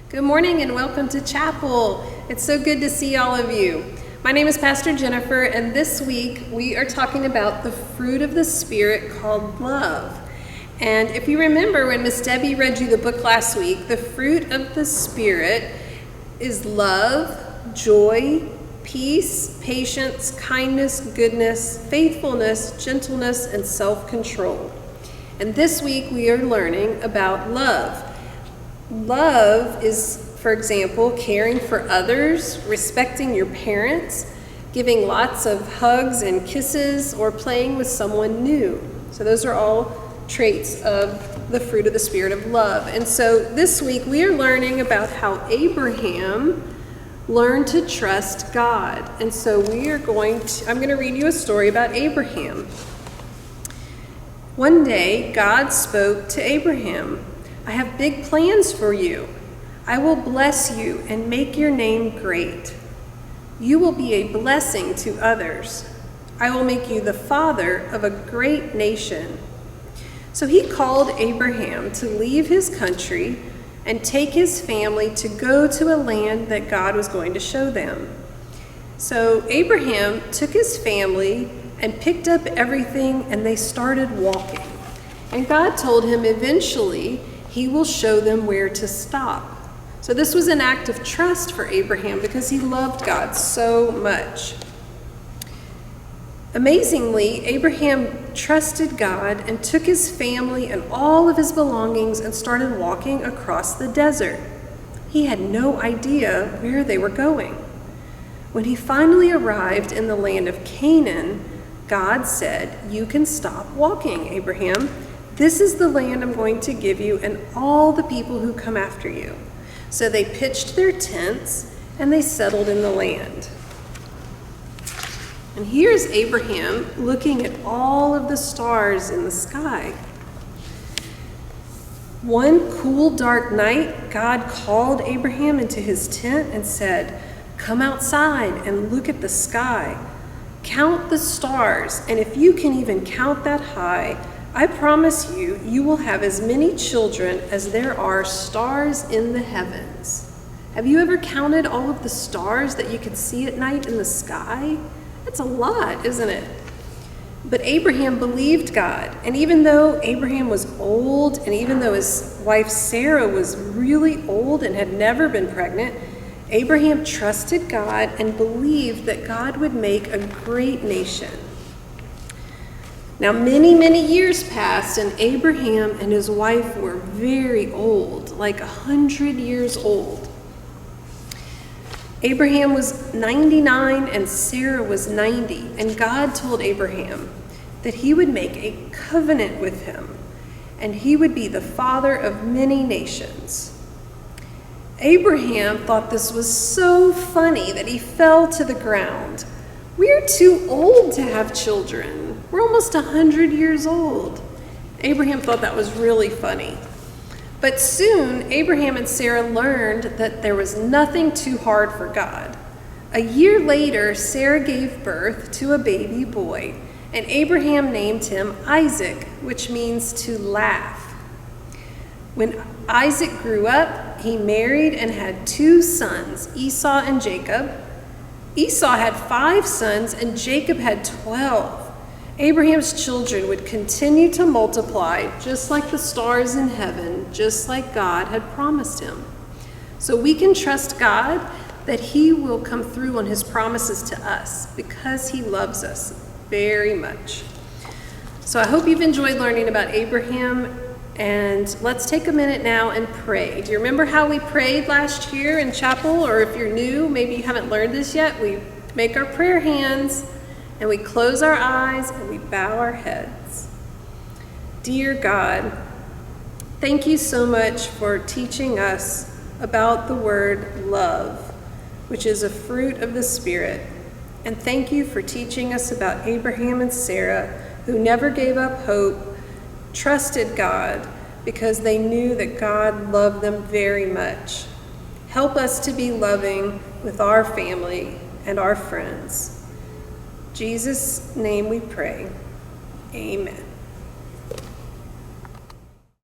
Good morning and welcome to chapel. It's so good to see all of you. My name is Pastor Jennifer, and this week we are talking about the fruit of the Spirit called love. And if you remember when Miss Debbie read you the book last week, the fruit of the Spirit is love, joy, peace, patience, kindness, goodness, faithfulness, gentleness, and self-control. And this week we are learning about love. Love is, for example, caring for others, respecting your parents, giving lots of hugs and kisses, or playing with someone new. So those are all traits of the fruit of the Spirit of love. And so this week we are learning about how Abraham learned to trust God. And so I'm going to read you a story about Abraham. One day, God spoke to Abraham. I have big plans for you. I will bless you and make your name great. You will be a blessing to others. I will make you the father of a great nation. So he called Abraham to leave his country and take his family to go to a land that God was going to show them. So Abraham took his family and picked up everything, and they started walking. And God told him eventually he will show them where to stop. So this was an act of trust for Abraham because he loved God so much. Amazingly, Abraham trusted God and took his family and all of his belongings and started walking across the desert. He had no idea where they were going. When he finally arrived in the land of Canaan, God said, "You can stop walking, Abraham. This is the land I'm going to give you and all the people who come after you." So they pitched their tents and they settled in the land. And here's Abraham looking at all of the stars in the sky. One cool, dark night, God called Abraham into his tent and said, "Come outside and look at the sky. Count the stars, and if you can even count that high, I promise you, you will have as many children as there are stars in the heavens." Have you ever counted all of the stars that you can see at night in the sky? That's a lot, isn't it? But Abraham believed God, and even though Abraham was old, and even though his wife Sarah was really old and had never been pregnant, Abraham trusted God and believed that God would make a great nation. Now, many, many years passed, and Abraham and his wife were very old, like 100 years old. Abraham was 99 and Sarah was 90, and God told Abraham that he would make a covenant with him, and he would be the father of many nations. Abraham thought this was so funny that he fell to the ground. We're too old to have children. We're almost 100 years old. Abraham thought that was really funny. But soon, Abraham and Sarah learned that there was nothing too hard for God. A year later, Sarah gave birth to a baby boy, and Abraham named him Isaac, which means to laugh. When Isaac grew up, he married and had 2 sons, Esau and Jacob. Esau had 5 sons, and Jacob had 12. Abraham's children would continue to multiply just like the stars in heaven, just like God had promised him. So we can trust God that he will come through on his promises to us because he loves us very much. So I hope you've enjoyed learning about Abraham, and let's take a minute now and pray. Do you remember how we prayed last year in chapel? Or if you're new, maybe you haven't learned this yet, we make our prayer hands and we close our eyes and we bow our heads. Dear God, thank you so much for teaching us about the word love, which is a fruit of the Spirit. And thank you for teaching us about Abraham and Sarah, who never gave up hope, trusted God because they knew that God loved them very much. Help us to be loving with our family and our friends. In Jesus' name we pray. Amen.